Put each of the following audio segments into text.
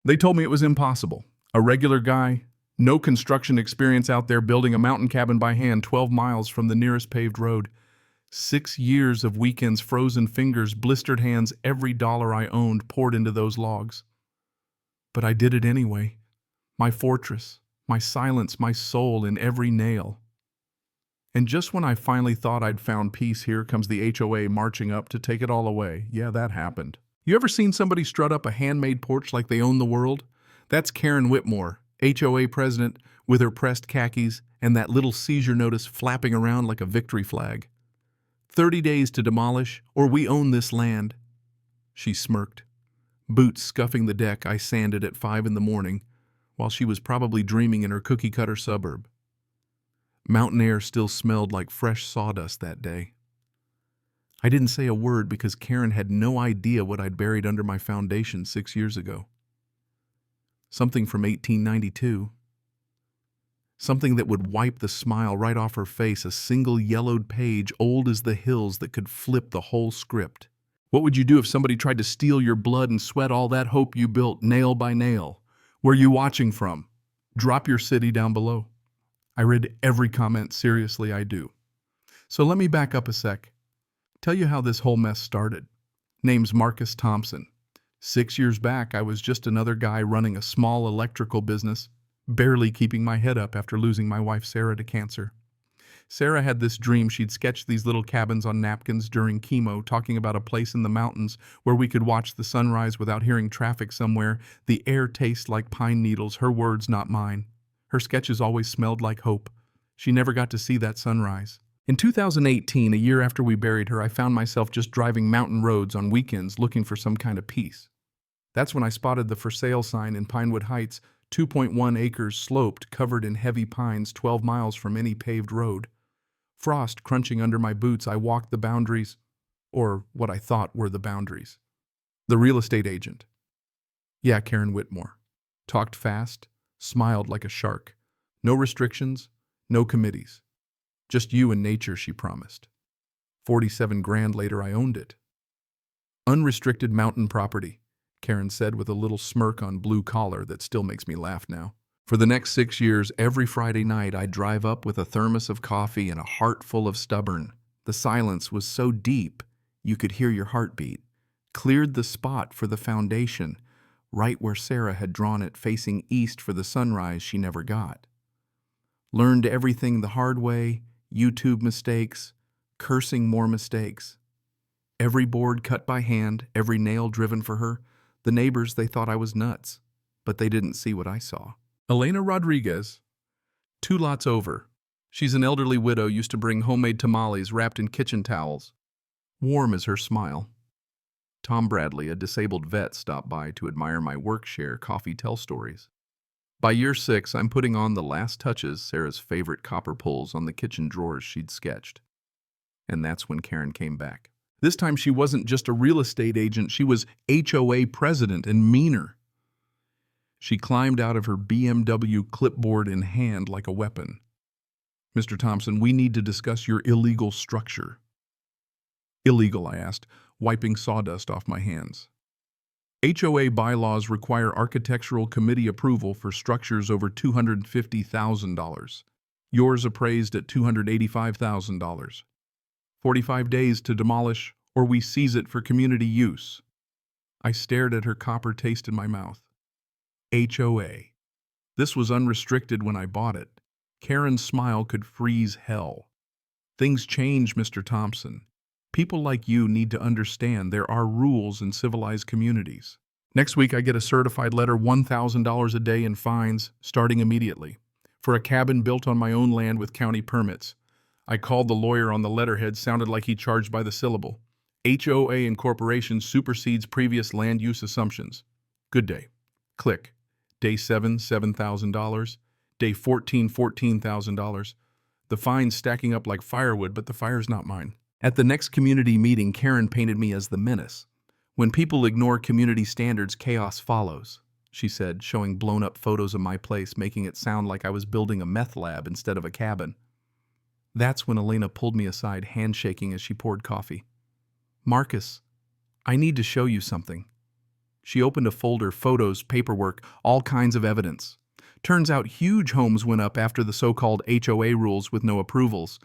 They told me it was impossible. A regular guy, no construction experience out there building a mountain cabin by hand 12 miles from the nearest paved road. 6 years of weekends, frozen fingers, blistered hands, every dollar I owned poured into those logs. But I did it anyway. My fortress, my silence, my soul in every nail. And just when I finally thought I'd found peace, here comes the HOA marching up to take it all away. Yeah, that happened. You ever seen somebody strut up a handmade porch like they own the world? That's Karen Whitmore, HOA president, with her pressed khakis and that little seizure notice flapping around like a victory flag. 30 days to demolish, or we own this land. She smirked. Boots scuffing the deck I sanded at 5 in the morning, while she was probably dreaming in her cookie-cutter suburb. Mountain air still smelled like fresh sawdust that day. I didn't say a word because Karen had no idea what I'd buried under my foundation 6 years ago. Something from 1892. Something that would wipe the smile right off her face, a single yellowed page old as the hills that could flip the whole script. What would you do if somebody tried to steal your blood and sweat all that hope you built nail by nail? Where you watching from? Drop your city down below. I read every comment. Seriously, I do. So let me back up a sec. Tell you how this whole mess started. Name's Marcus Thompson. 6 years back, I was just another guy running a small electrical business, barely keeping my head up after losing my wife Sarah to cancer. Sarah had this dream she'd sketch these little cabins on napkins during chemo, talking about a place in the mountains where we could watch the sunrise without hearing traffic somewhere. The air tastes like pine needles, her words, not mine. Her sketches always smelled like hope. She never got to see that sunrise. In 2018, a year after we buried her, I found myself just driving mountain roads on weekends looking for some kind of peace. That's when I spotted the for sale sign in Pinewood Heights, 2.1 acres sloped, covered in heavy pines 12 miles from any paved road. Frost crunching under my boots, I walked the boundaries, or what I thought were the boundaries. The real estate agent. Yeah, Karen Whitmore. Talked fast, smiled like a shark. No restrictions, no committees. Just you and nature, she promised. 47 grand later, I owned it. Unrestricted mountain property, Karen said with a little smirk on blue collar that still makes me laugh now. For the next 6 years, every Friday night, I'd drive up with a thermos of coffee and a heart full of stubborn. The silence was so deep, you could hear your heartbeat. Cleared the spot for the foundation, right where Sarah had drawn it facing east for the sunrise she never got. Learned everything the hard way, YouTube mistakes, cursing more mistakes. Every board cut by hand, every nail driven for her. The neighbors, they thought I was nuts, but they didn't see what I saw. Elena Rodriguez, 2 lots over. She's an elderly widow, used to bring homemade tamales wrapped in kitchen towels. Warm as her smile. Tom Bradley, a disabled vet, stopped by to admire my work-share coffee tell stories. By year 6, I'm putting on the last touches, Sarah's favorite copper pulls on the kitchen drawers she'd sketched. And that's when Karen came back. This time she wasn't just a real estate agent, she was HOA president and meaner. She climbed out of her BMW clipboard in hand like a weapon. Mr. Thompson, we need to discuss your illegal structure. Illegal, I asked, wiping sawdust off my hands. HOA bylaws require architectural committee approval for structures over $250,000. Yours appraised at $285,000. 45 days to demolish, or we seize it for community use. I stared at her copper taste in my mouth. HOA. This was unrestricted when I bought it. Karen's smile could freeze hell. Things change, Mr. Thompson. People like you need to understand there are rules in civilized communities. Next week, I get a certified letter, $1,000 a day in fines, starting immediately, for a cabin built on my own land with county permits. I called the lawyer on the letterhead, sounded like he charged by the syllable. HOA incorporation supersedes previous land use assumptions. Good day. Click. Day 7, $7,000. Day 14, $14,000. The fine's stacking up like firewood, but the fire's not mine. At the next community meeting, Karen painted me as the menace. When people ignore community standards, chaos follows, she said, showing blown-up photos of my place, making it sound like I was building a meth lab instead of a cabin. That's when Elena pulled me aside, handshaking as she poured coffee. Marcus, I need to show you something. She opened a folder, photos, paperwork, all kinds of evidence. Turns out huge homes went up after the so-called HOA rules with no approvals.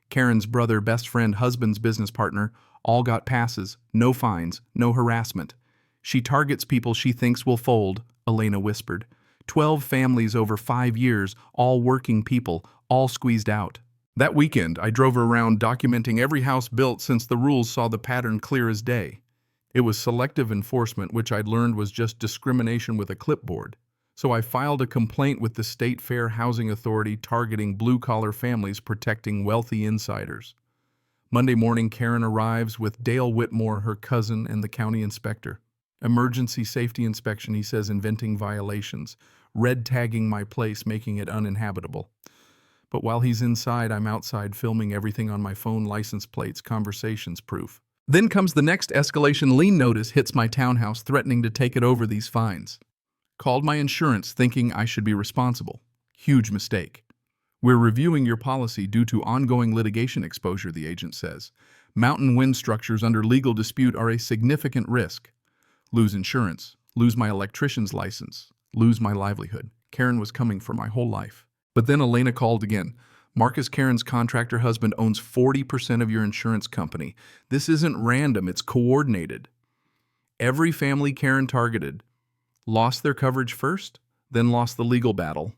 Karen's brother, best friend, husband's business partner, all got passes, no fines, no harassment. She targets people she thinks will fold, Elena whispered. 12 families over 5 years, all working people, all squeezed out. That weekend, I drove around documenting every house built since the rules saw the pattern clear as day. It was selective enforcement, which I'd learned was just discrimination with a clipboard. So I filed a complaint with the State Fair Housing Authority targeting blue-collar families protecting wealthy insiders. Monday morning, Karen arrives with Dale Whitmore, her cousin, and the county inspector. Emergency safety inspection, he says, inventing violations. Red tagging my place, making it uninhabitable. But while he's inside, I'm outside filming everything on my phone, license plates, conversations, proof. Then comes the next escalation. Lien notice hits my townhouse, threatening to take it over these fines. Called my insurance thinking I should be responsible. Huge mistake. We're reviewing your policy due to ongoing litigation exposure, the agent says. Mountain wind structures under legal dispute are a significant risk. Lose insurance, lose my electrician's license, lose my livelihood. Karen was coming for my whole life. But then Elena called again. Marcus, Karen's contractor husband, owns 40% of your insurance company. This isn't random, it's coordinated. Every family Karen targeted lost their coverage first, then lost the legal battle.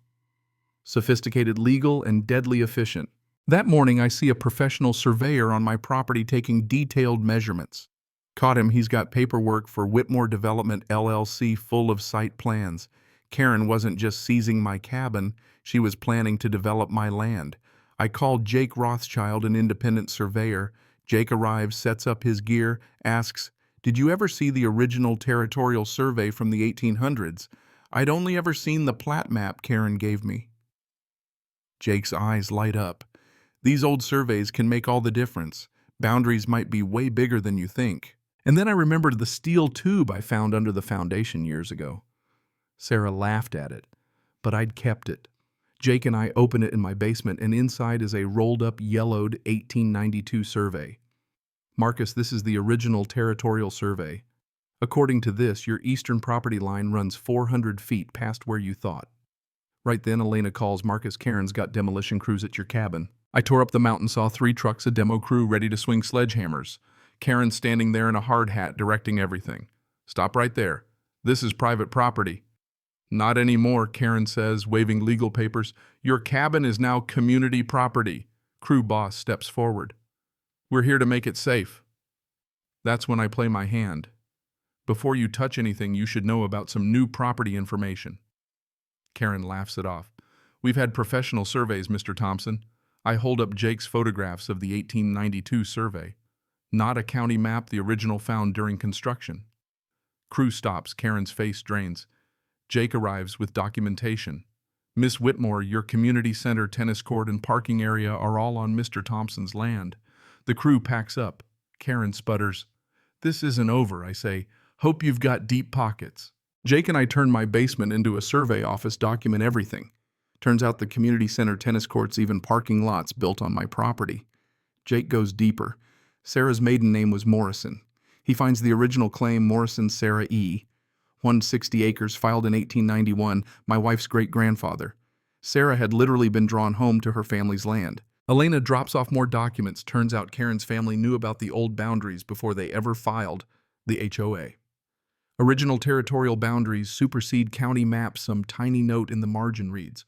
Sophisticated legal and deadly efficient. That morning, I see a professional surveyor on my property taking detailed measurements. Caught him, he's got paperwork for Whitmore Development LLC full of site plans. Karen wasn't just seizing my cabin, she was planning to develop my land. I called Jake Rothschild, an independent surveyor. Jake arrives, sets up his gear, asks, "Did you ever see the original territorial survey from the 1800s? I'd only ever seen the plat map Karen gave me." Jake's eyes light up. These old surveys can make all the difference. Boundaries might be way bigger than you think. And then I remembered the steel tube I found under the foundation years ago. Sarah laughed at it, but I'd kept it. Jake and I open it in my basement, and inside is a rolled-up, yellowed 1892 survey. Marcus, this is the original territorial survey. According to this, your eastern property line runs 400 feet past where you thought. Right then, Elena calls. Marcus, Karen's got demolition crews at your cabin. I tore up the mountain, saw 3 trucks, a demo crew ready to swing sledgehammers. Karen standing there in a hard hat, directing everything. Stop right there. This is private property. Not anymore, Karen says, waving legal papers. Your cabin is now community property. Crew boss steps forward. We're here to make it safe. That's when I play my hand. Before you touch anything, you should know about some new property information. Karen laughs it off. We've had professional surveys, Mr. Thompson. I hold up Jake's photographs of the 1892 survey. Not a county map, the original found during construction. Crew stops, Karen's face drains. Jake arrives with documentation. Miss Whitmore, your community center, tennis court, and parking area are all on Mr. Thompson's land. The crew packs up. Karen sputters. This isn't over, I say. Hope you've got deep pockets. Jake and I turn my basement into a survey office, document everything. Turns out the community center, tennis courts, even parking lots built on my property. Jake goes deeper. Sarah's maiden name was Morrison. He finds the original claim, Morrison Sarah E. 160 acres, filed in 1891, my wife's great-grandfather. Sarah had literally been drawn home to her family's land. Elena drops off more documents. Turns out Karen's family knew about the old boundaries before they ever filed the HOA. Original territorial boundaries supersede county maps, some tiny note in the margin reads.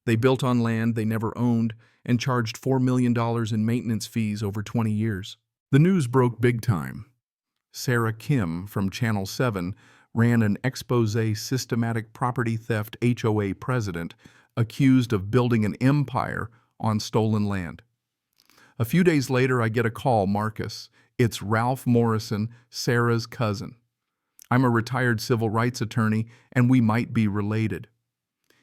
They built on land they never owned and charged $4 million in maintenance fees over 20 years. The news broke big time. Sarah Kim from Channel 7 ran an expose, systematic property theft HOA president accused of building an empire on stolen land. A few days later, I get a call, Marcus. It's Ralph Morrison, Sarah's cousin. I'm a retired civil rights attorney, and we might be related.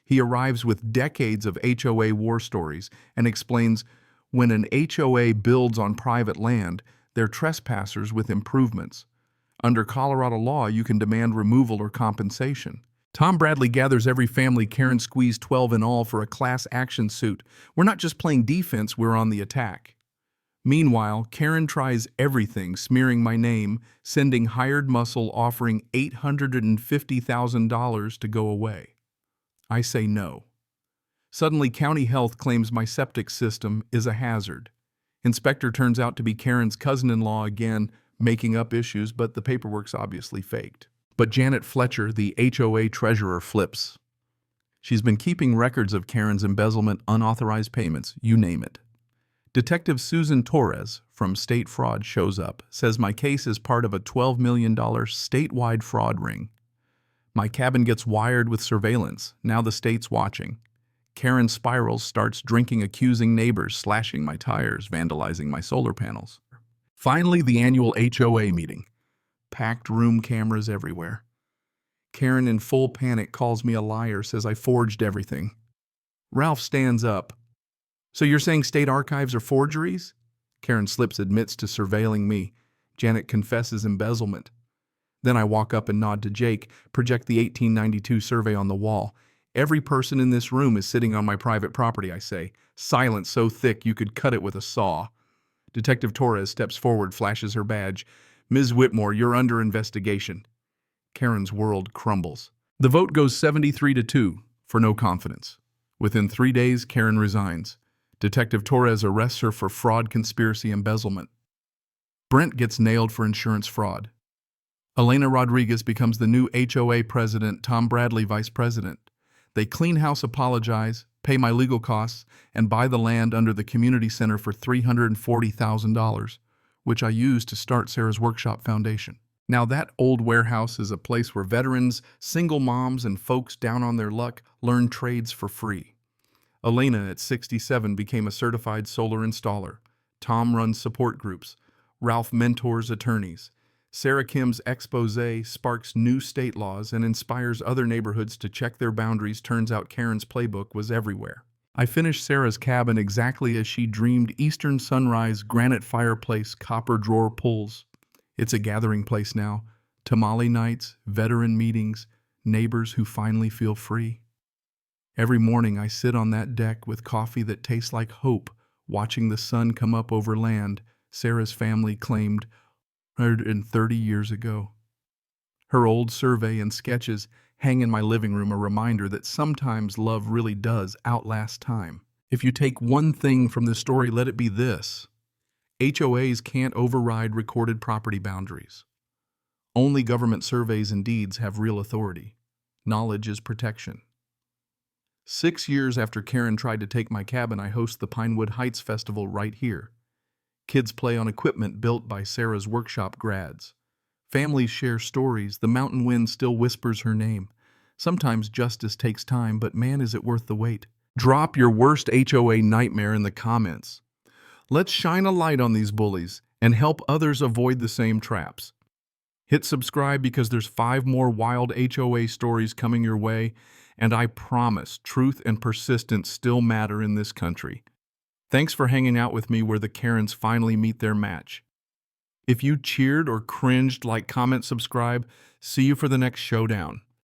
He arrives with decades of HOA war stories and explains when an HOA builds on private land, they're trespassers with improvements. Under Colorado law, you can demand removal or compensation. Tom Bradley gathers every family. Karen squeezed 12 in all for a class action suit. We're not just playing defense, we're on the attack. Meanwhile, Karen tries everything, smearing my name, sending hired muscle offering $850,000 to go away. I say no. Suddenly, County Health claims my septic system is a hazard. Inspector turns out to be Karen's cousin-in-law again, making up issues, but the paperwork's obviously faked. But Janet Fletcher, the HOA treasurer, flips. She's been keeping records of Karen's embezzlement, unauthorized payments, you name it. Detective Susan Torres from State Fraud shows up, says my case is part of a $12 million statewide fraud ring. My cabin gets wired with surveillance, now the state's watching. Karen spirals, starts drinking, accusing neighbors, slashing my tires, vandalizing my solar panels. Finally, the annual HOA meeting. Packed room, cameras everywhere. Karen, in full panic, calls me a liar, says I forged everything. Ralph stands up. So you're saying state archives are forgeries? Karen slips, admits to surveilling me. Janet confesses embezzlement. Then I walk up and nod to Jake, project the 1892 survey on the wall. Every person in this room is sitting on my private property, I say. Silence so thick you could cut it with a saw. Detective Torres steps forward, flashes her badge. Ms. Whitmore, you're under investigation. Karen's world crumbles. The vote goes 73-2 for no confidence. Within 3 days, Karen resigns. Detective Torres arrests her for fraud, conspiracy, embezzlement. Brent gets nailed for insurance fraud. Elena Rodriguez becomes the new HOA president, Tom Bradley vice president. They clean house, apologize, pay my legal costs, and buy the land under the community center for $340,000, which I used to start Sarah's Workshop Foundation. Now that old warehouse is a place where veterans, single moms, and folks down on their luck learn trades for free. Elena, at 67, became a certified solar installer. Tom runs support groups. Ralph mentors attorneys. Sarah Kim's expose sparks new state laws and inspires other neighborhoods to check their boundaries. Turns out Karen's playbook was everywhere. I finished Sarah's cabin exactly as she dreamed. Eastern sunrise, granite fireplace, copper drawer pulls. It's a gathering place now. Tamale nights, veteran meetings, neighbors who finally feel free. Every morning I sit on that deck with coffee that tastes like hope, watching the sun come up over land Sarah's family claimed 130 years ago. Her old survey and sketches hang in my living room, a reminder that sometimes love really does outlast time. If you take one thing from this story, let it be this. HOAs can't override recorded property boundaries. Only government surveys and deeds have real authority. Knowledge is protection. 6 years after Karen tried to take my cabin, I host the Pinewood Heights Festival right here. Kids play on equipment built by Sarah's Workshop grads. Families share stories. The mountain wind still whispers her name. Sometimes justice takes time, but man, is it worth the wait. Drop your worst HOA nightmare in the comments. Let's shine a light on these bullies and help others avoid the same traps. Hit subscribe because there's 5 more wild HOA stories coming your way, and I promise truth and persistence still matter in this country. Thanks for hanging out with me where the Karens finally meet their match. If you cheered or cringed, like, comment, subscribe. See you for the next showdown.